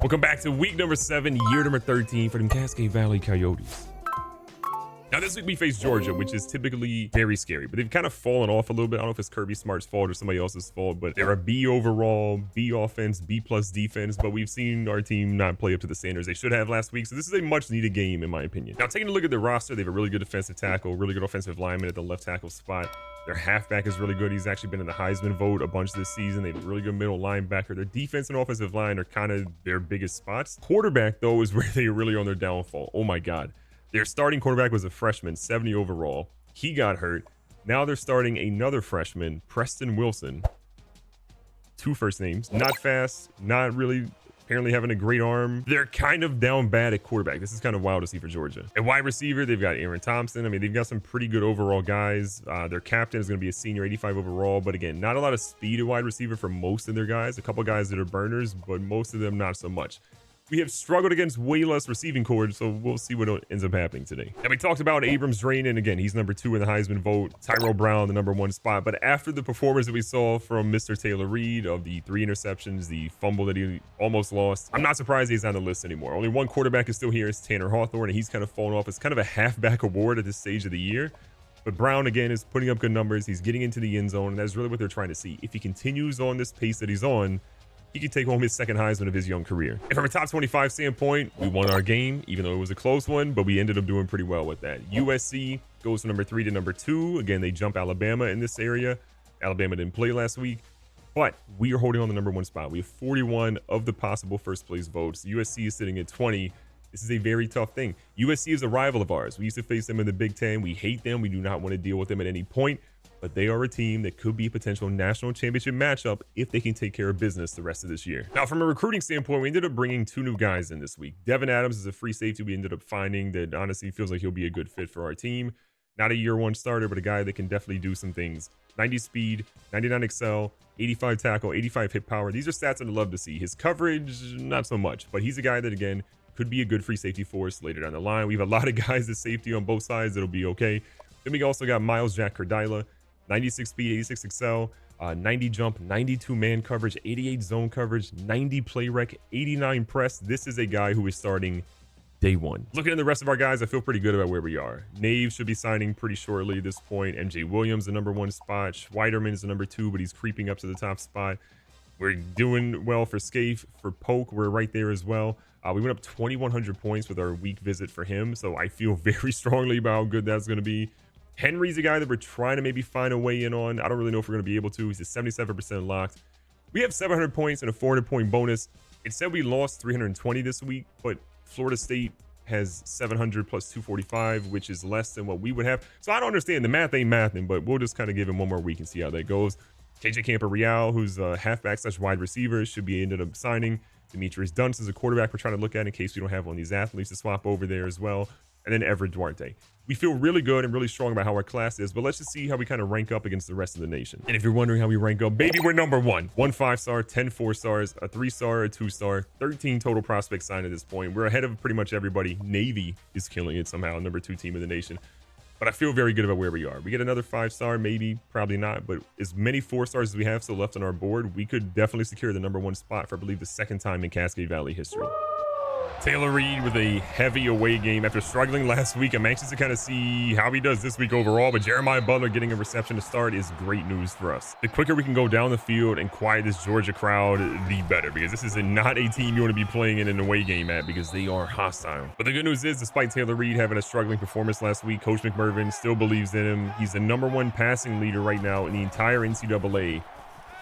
Welcome back to week number 7, year number 13 for the Cascade Valley Coyotes. Now this week we face Georgia, which is typically very scary, but they've kind of fallen off a little bit. I don't know if it's Kirby Smart's fault or somebody else's fault, but they're a B overall, B offense, B plus defense, but we've seen our team not play up to the standards they should have last week. So this is a much needed game in my opinion. Now taking a look at their roster, they have a really good defensive tackle, really good offensive lineman at the left tackle spot. Their halfback is really good. He's actually been in the Heisman vote a bunch this season. They have a really good middle linebacker. Their defense and offensive line are kind of their biggest spots. Quarterback though is where they are really on their downfall. Oh my God. Their starting quarterback was a freshman, 70 overall. He got hurt. Now they're starting another freshman, Preston Wilson. 2 first names. Not fast, not really apparently having a great arm. They're kind of down bad at quarterback. This is kind of wild to see for Georgia. At wide receiver, they've got Aaron Thompson. I mean, they've got some pretty good overall guys. Their captain is going to be a senior, 85 overall. But again, not a lot of speed at wide receiver for most of their guys. A couple guys that are burners, but most of them not so much. We have struggled against way less receiving corps, so we'll see what ends up happening today. And we talked about Abrams Drain, and again, he's number 2 in the Heisman vote. Tyrell Brown, the number 1 spot. But after the performance that we saw from Mr. Taylor Reed of the 3 interceptions, the fumble that he almost lost, I'm not surprised he's on the list anymore. Only one quarterback is still here. It's Tanner Hawthorne, and he's kind of fallen off. It's kind of a halfback award at this stage of the year. But Brown, again, is putting up good numbers. He's getting into the end zone, and that's really what they're trying to see. If he continues on this pace that he's on, he could take home his second Heisman of his young career. And from a top 25 standpoint, we won our game, even though it was a close one, but we ended up doing pretty well with that. USC goes from number 3 to number 2. Again, they jump Alabama in this area. Alabama didn't play last week, but we are holding on the number 1 spot. We have 41 of the possible first place votes. USC is sitting at 20. This is a very tough thing. USC is a rival of ours. We used to face them in the Big Ten. We hate them. We do not want to deal with them at any point. But they are a team that could be a potential national championship matchup if they can take care of business the rest of this year. Now, from a recruiting standpoint, we ended up bringing 2 new guys in this week. Devin Adams is a free safety we ended up finding that honestly feels like he'll be a good fit for our team. Not a year 1 starter, but a guy that can definitely do some things. 90 speed, 99 excel, 85 tackle, 85 hit power. These are stats I'd love to see. His coverage, not so much, but he's a guy that, again, could be a good free safety for us later down the line. We have a lot of guys at safety on both sides that'll be okay. Then we also got Miles Jack Cardila. 96 speed, 86 excel, 90 jump, 92 man coverage, 88 zone coverage, 90 play rec, 89 press. This is a guy who is starting day 1. Looking at the rest of our guys, I feel pretty good about where we are. Nave should be signing pretty shortly at this point. MJ Williams, the number 1 spot. Schweiderman is the number 2, but he's creeping up to the top spot. We're doing well for Scaife. For Polk, we're right there as well. We went up 2,100 points with our week visit for him, so I feel very strongly about how good that's going to be. Henry's a guy that we're trying to maybe find a way in on. I don't really know if we're going to be able to. He's at 77% locked. We have 700 points and a 400-point bonus. It said we lost 320 this week, but Florida State has 700 plus 245, which is less than what we would have. So I don't understand. The math ain't mathing, but we'll just kind of give him one more week and see how that goes. KJ Camper-Real, who's a halfback / wide receiver, should be ended up signing. Demetrius Dunce is a quarterback we're trying to look at in case we don't have one of these athletes to swap over there as well. And then Everett Duarte. We feel really good and really strong about how our class is, but let's just see how we kind of rank up against the rest of the nation. And if you're wondering how we rank up, baby, we're number 1. 1 5-star, 10 4-stars, a 3-star, a 2-star, 13 total prospects signed at this point. We're ahead of pretty much everybody. Navy is killing it somehow, number 2 team in the nation. But I feel very good about where we are. We get another 5-star, maybe, probably not, but as many 4-stars as we have still left on our board, we could definitely secure the number 1 spot for, I believe, the 2nd time in Cascade Valley history. Taylor Reed with a heavy away game after struggling last week. I'm anxious to kind of see how he does this week overall, but Jeremiah Butler getting a reception to start is great news for us. The quicker we can go down the field and quiet this Georgia crowd, the better, because this is not a team you want to be playing in an away game at because they are hostile. But the good news is, despite Taylor Reed having a struggling performance last week, Coach McMervin still believes in him. He's the number 1 passing leader right now in the entire NCAA.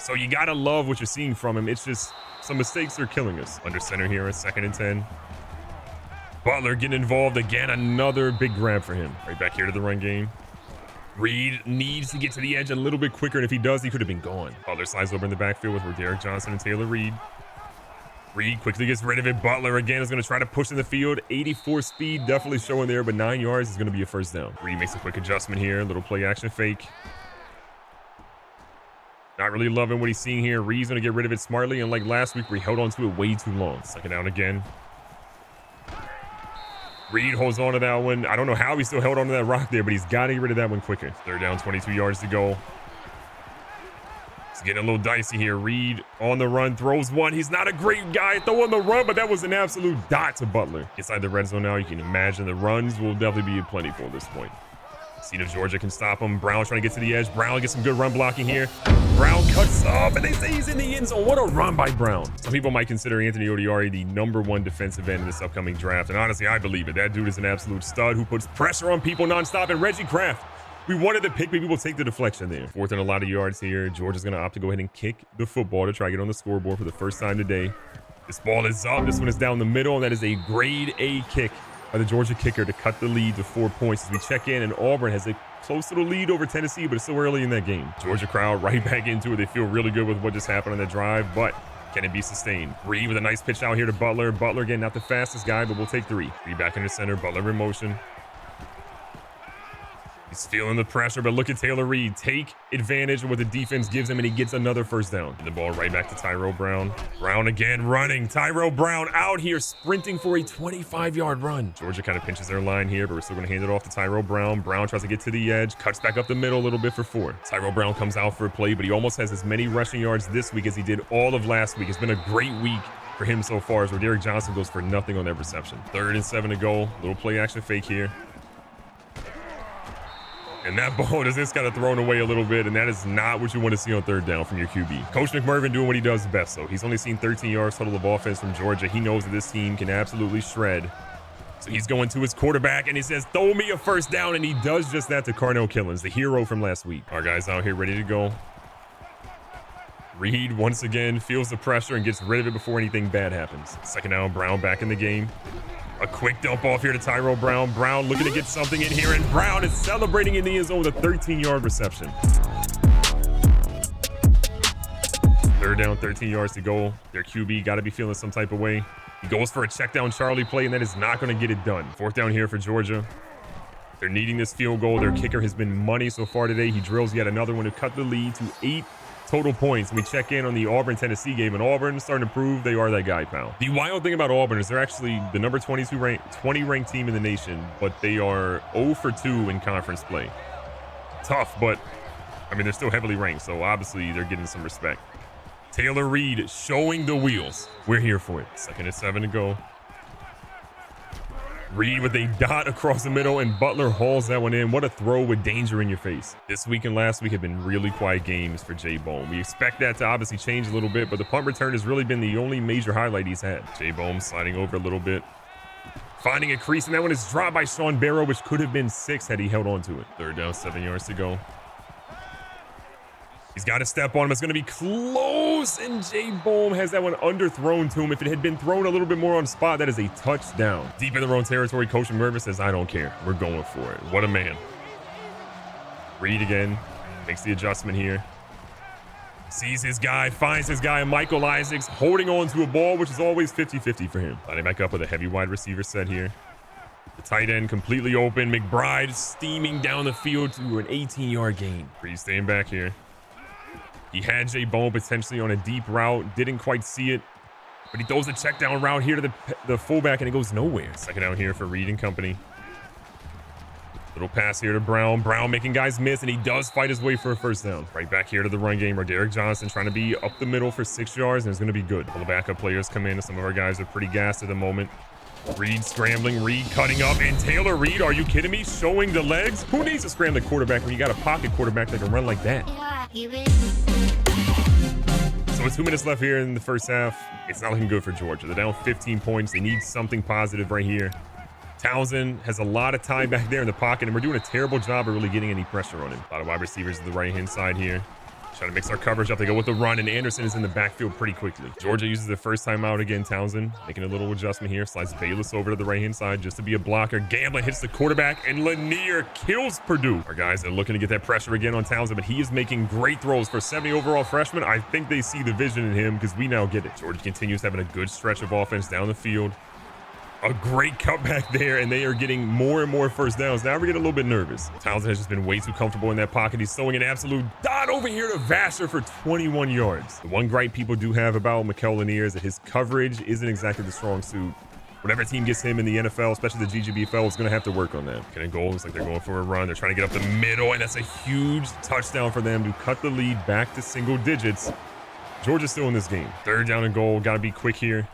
So you got to love what you're seeing from him. It's just some mistakes are killing us. Under center here, a 2nd and 10. Butler getting involved again. Another big grab for him. Right back here to the run game. Reed needs to get to the edge a little bit quicker, and if he does, he could have been gone. Butler slides over in the backfield with Derek Johnson and Taylor Reed. Reed quickly gets rid of it. Butler again is going to try to push in the field. 84 speed, definitely showing there, but 9 yards is going to be a first down. Reed makes a quick adjustment here. Little play action fake. Not really loving what he's seeing here. Reed's going to get rid of it smartly, and like last week, we held on to it way too long. 2nd down again. Reed holds on to that one. I don't know how he still held on to that rock there, but he's got to get rid of that one quicker. 3rd down, 22 yards to go. It's getting a little dicey here. Reed on the run, throws one. He's not a great guy throwing the run, but that was an absolute dot to Butler. Inside the red zone now, you can imagine the runs will definitely be plentiful at this point. See if Georgia can stop him. Brown trying to get to the edge. Brown gets some good run blocking here. Brown cuts up, and they say he's in the end zone. What a run by Brown. Some people might consider Anthony Odiari the #1 defensive end in this upcoming draft, and honestly, I believe it. That dude is an absolute stud who puts pressure on people nonstop. And Reggie Kraft, we wanted to pick, but people take the deflection there. 4th and a lot of yards here. Georgia's going to opt to go ahead and kick the football to try to get on the scoreboard for the first time today. This ball is up. This one is down the middle, and that is a grade A kick by the Georgia kicker to cut the lead to 4 points as we check in, and Auburn has a close little lead over Tennessee, but it's still early in that game. Georgia crowd right back into it. They feel really good with what just happened on that drive, but can it be sustained? Reed with a nice pitch out here to Butler. Butler, again, not the fastest guy, but we'll take 3. Reed back in the center. Butler in motion. He's feeling the pressure, but look at Taylor Reed take advantage of what the defense gives him, and he gets another first down. And the ball right back to Tyrell Brown. Brown again running. Tyrell Brown out here sprinting for a 25-yard run. Georgia kind of pinches their line here, but we're still going to hand it off to Tyrell Brown. Brown tries to get to the edge, cuts back up the middle a little bit for 4. Tyrell Brown comes out for a play, but he almost has as many rushing yards this week as he did all of last week. It's been a great week for him so far as Roderick Johnson goes for nothing on that reception. 3rd and 7 to go. Little play action fake here. And that ball just got thrown away a little bit, and that is not what you want to see on 3rd down from your QB. Coach McMervin doing what he does best, though. He's only seen 13 yards total of offense from Georgia. He knows that this team can absolutely shred. So he's going to his quarterback, and he says, throw me a first down, and he does just that to Carnell Killins, the hero from last week. Our guys out here ready to go. Reed, once again, feels the pressure and gets rid of it before anything bad happens. 2nd down, Brown back in the game. A quick dump off here to Tyrell Brown. Brown looking to get something in here, and Brown is celebrating in the end zone with a 13-yard reception. 3rd down, 13 yards to go. Their QB got to be feeling some type of way. He goes for a check down Charlie play, and that is not going to get it done. 4th down here for Georgia. They're needing this field goal. Their kicker has been money so far today. He drills yet another one to cut the lead to 8 total points. We check in on the Auburn-Tennessee game, and Auburn starting to prove they are that guy, pal. The wild thing about Auburn is they're actually the number 20 ranked team in the nation, but they are 0 for 2 in conference play. Tough, but I mean, they're still heavily ranked, so obviously they're getting some respect. Taylor Reed showing the wheels. We're here for it. 2nd and 7 to go. Reed with a dot across the middle, and Butler hauls that one in. What a throw with danger in your face. This week and last week have been really quiet games for Jay Bohm. We expect that to obviously change a little bit, but the punt return has really been the only major highlight he's had. Jay Bohm sliding over a little bit. Finding a crease, and that one is dropped by Sean Barrow, which could have been 6 had he held on to it. 3rd down, 7 yards to go. He's got to step on him. It's going to be close, and Jay Bohm has that one underthrown to him. If it had been thrown a little bit more on spot, that is a touchdown. Deep in their own territory, Coach McMervin says, I don't care. We're going for it. What a man. Reed again. Makes the adjustment here. Sees his guy, finds his guy, Michael Isaacs, holding on to a ball, which is always 50-50 for him. Lining back up with a heavy wide receiver set here. The tight end completely open. McBride steaming down the field to an 18-yard gain. Reed staying back here. He had Jay Bohm potentially on a deep route. Didn't quite see it, but he throws a check down route here to the fullback, and it goes nowhere. 2nd down here for Reed and company. Little pass here to Brown. Brown making guys miss, and he does fight his way for a first down. Right back here to the run game. Roderick Johnson trying to be up the middle for 6 yards, and it's going to be good. All the backup players come in, and some of our guys are pretty gassed at the moment. Reed scrambling, Reed cutting up, and Taylor Reed, are you kidding me? Showing the legs? Who needs a scrambling quarterback when you got a pocket quarterback that can run like that? So with 2 minutes left here in the first half, it's not looking good for Georgia. They're down 15 points. They need something positive right here. Townsend has a lot of time back there in the pocket, and we're doing a terrible job of really getting any pressure on him. A lot of wide receivers to the right-hand side here. Trying to mix our coverage up. They go with the run, and Anderson is in the backfield pretty quickly. Georgia uses their first time out again. Townsend making a little adjustment here. Slides Bayless over to the right-hand side just to be a blocker. Gamblin hits the quarterback, and Lanier kills Purdue. Our guys are looking to get that pressure again on Townsend, but he is making great throws for 70 overall freshman. I think they see the vision in him because we now get it. Georgia continues having a good stretch of offense down the field. A great cutback there, and they are getting more and more first downs. Now we're getting a little bit nervous. Townsend has just been way too comfortable in that pocket. He's throwing an absolute dot over here to Vassar for 21 yards. The one gripe people do have about Mikel Lanier is that his coverage isn't exactly the strong suit Whatever team gets him in the NFL, especially the GGBFL, is going to have to work on that. Getting goal. Looks like they're going for a run. They're trying to get up the middle, and that's a huge touchdown for them to cut the lead back to single digits. Georgia's still in this game. 3rd down and goal. Got to be quick here.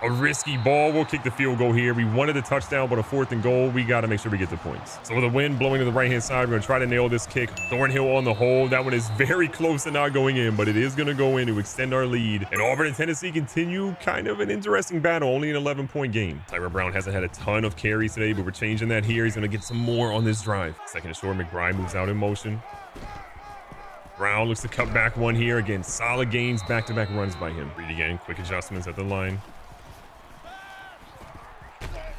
A risky ball. We'll kick the field goal here. We wanted the touchdown, but a 4th and goal, we got to make sure we get the points. So with the wind blowing to the right-hand side, we're going to try to nail this kick. Thornhill on the hole. That one is very close to not going in, but it is going to go in to extend our lead. And Auburn and Tennessee continue kind of an interesting battle, only an 11-point game. Tyra Brown hasn't had a ton of carries today, but we're changing that here. He's going to get some more on this drive. 2nd and short, McBride moves out in motion. Brown looks to cut back one here. Again, solid gains, back-to-back runs by him. Reed again, quick adjustments at the line.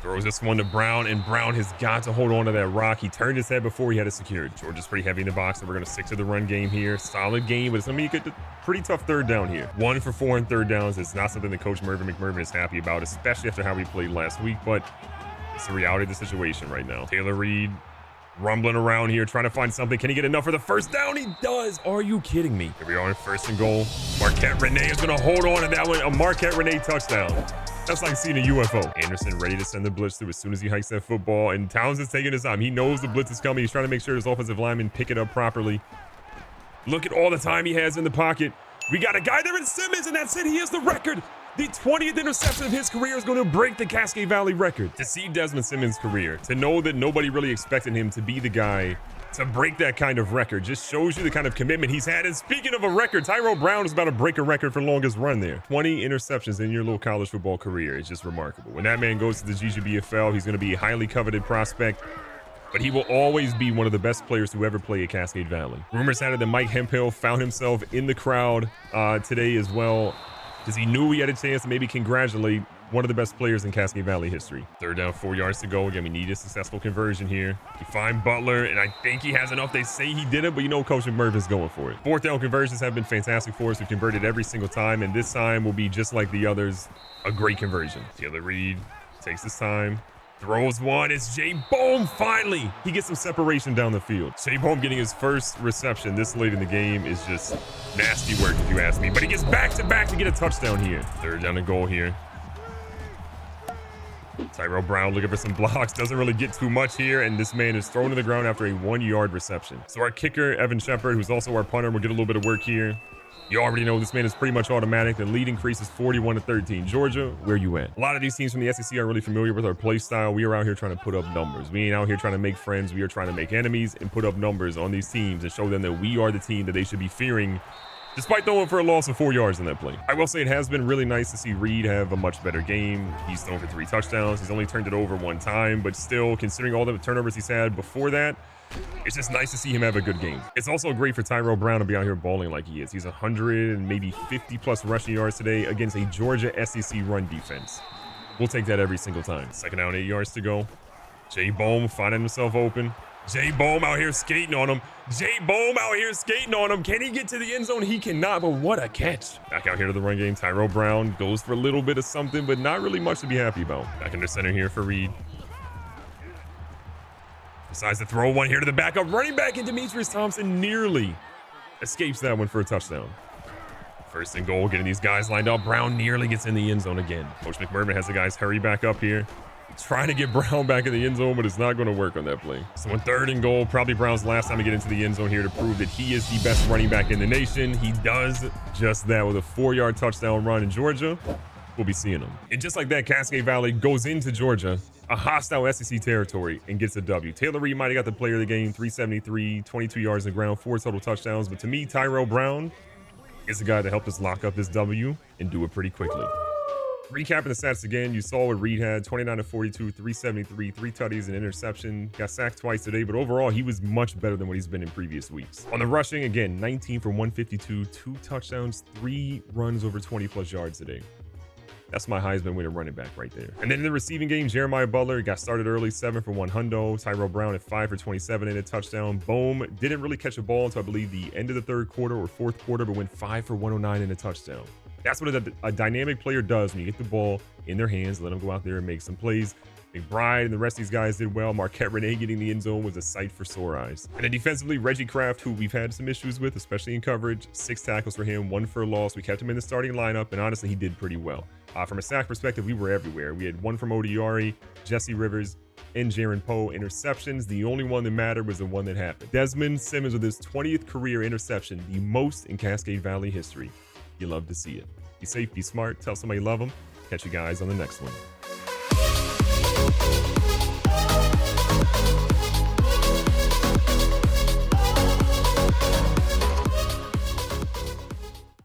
Throws this one to Brown, and Brown has got to hold on to that rock. He turned his head before he had it secured. Georgia's pretty heavy in the box, so we're going to stick to the run game here. Solid game, but it's going to be a pretty tough 3rd down here. 1 for 4 on 3rd downs. It's not something that Coach Mervin McMervin is happy about, especially after how we played last week, but it's the reality of the situation right now. Taylor Reed rumbling around here, trying to find something. Can he get enough for the 1st down? He does. Are you kidding me? Here we are in 1st and goal. Marquette Renee is going to hold on to that one. A Marquette Renee touchdown. That's like seeing a UFO. Anderson ready to send the blitz through as soon as he hikes that football, and Townsend's taking his time. He knows the blitz is coming. He's trying to make sure his offensive linemen pick it up properly. Look at all the time he has in the pocket. We got a guy there in Simmons, and that's it. He has the record. The 20th interception of his career is going to break the Cascade Valley record. To see Desmond Simmons' career, to know that nobody really expected him to be the guy to break that kind of record, just shows you the kind of commitment he's had. And speaking of a record, Tyrell Brown is about to break a record for longest run there. 20 interceptions in your little college football career. It's just remarkable. When that man goes to the GGBFL, he's going to be a highly coveted prospect, but he will always be one of the best players to ever play at Cascade Valley. Rumors had it that Mike Hemphill found himself in the crowd today as well, because he knew he had a chance to maybe congratulate one of the best players in Cascade Valley history. 3rd down, 4 yards to go. Again, we need a successful conversion here. You find Butler, and I think he has enough. They say he didn't, but you know Coach McMervin's going for it. 4th down conversions have been fantastic for us. We've converted every single time, and this time will be just like the others, a great conversion. Taylor Reed takes his time. Throws one. It's Jay Bohm. Finally, he gets some separation down the field. Jay Bohm getting his 1st reception this late in the game is just nasty work, if you ask me. But he gets back-to-back to get a touchdown here. 3rd down and goal here. Tyrell Brown looking for some blocks. Doesn't really get too much here, and this man is thrown to the ground after a 1-yard reception. So our kicker, Evan Shepard, who's also our punter, will get a little bit of work here. You already know this man is pretty much automatic. The lead increase is 41-13. Georgia, where you at? A lot of these teams from the SEC are really familiar with our play style. We are out here trying to put up numbers. We ain't out here trying to make friends. We are trying to make enemies and put up numbers on these teams and show them that we are the team that they should be fearing, despite throwing for a loss of 4 yards in that play. I will say it has been really nice to see Reed have a much better game. He's thrown for 3 touchdowns. He's only turned it over 1 time, but still, considering all the turnovers he's had before that, it's just nice to see him have a good game. It's also great for Tyrell Brown to be out here balling like he is. He's 100 and maybe 50+ rushing yards today against a Georgia SEC run defense. We'll take that every single time. 2nd down, 8 yards to go. Jay Bohm finding himself open. Jay Bohm out here skating on him. Jay Bohm out here skating on him. Can he get to the end zone? He cannot, but what a catch. Back out here to the run game. Tyrell Brown goes for a little bit of something, but not really much to be happy about. Back in the center here for Reed. Decides to throw one here to the backup running back, and Demetrius Thompson nearly escapes that one for a touchdown. 1st and goal, getting these guys lined up. Brown nearly gets in the end zone again. Coach McMervin has the guys hurry back up here. Trying to get Brown back in the end zone, but it's not going to work on that play. So on 3rd and goal, probably Brown's last time to get into the end zone here to prove that he is the best running back in the nation. He does just that with a 4-yard touchdown run in Georgia. We'll be seeing him. And just like that, Cascade Valley goes into Georgia, a hostile SEC territory, and gets a W. Taylor Reed might have got the player of the game, 373, 22 yards on the ground, 4 total touchdowns. But to me, Tyrell Brown is the guy that helped us lock up this W and do it pretty quickly. Recapping the stats again, you saw what Reed had, 29-42, 373, 3 tutties, and interception. Got sacked twice today, but overall, he was much better than what he's been in previous weeks. On the rushing, again, 19 for 152, 2 touchdowns, 3 runs over 20+ yards today. That's my Heisman winner running back right there. And then in the receiving game, Jeremiah Butler got started early, 7 for 1 hundo. Tyrell Brown at 5 for 27 and a touchdown. Bohm didn't really catch a ball until I believe the end of the 3rd quarter or 4th quarter, but went 5 for 109 and a touchdown. That's what a dynamic player does when you get the ball in their hands, let them go out there and make some plays. McBride and the rest of these guys did well. Marquette Renee getting the end zone was a sight for sore eyes. And then defensively, Reggie Kraft, who we've had some issues with, especially in coverage, 6 tackles for him, 1 for a loss. We kept him in the starting lineup, and honestly, he did pretty well. From a sack perspective, we were everywhere. We had one from Odiari, Jesse Rivers, and Jaron Poe. Interceptions, the only one that mattered was the one that happened. Desmond Simmons with his 20th career interception, the most in Cascade Valley history. You love to see it. Be safe, be smart, tell somebody you love them. Catch you guys on the next one.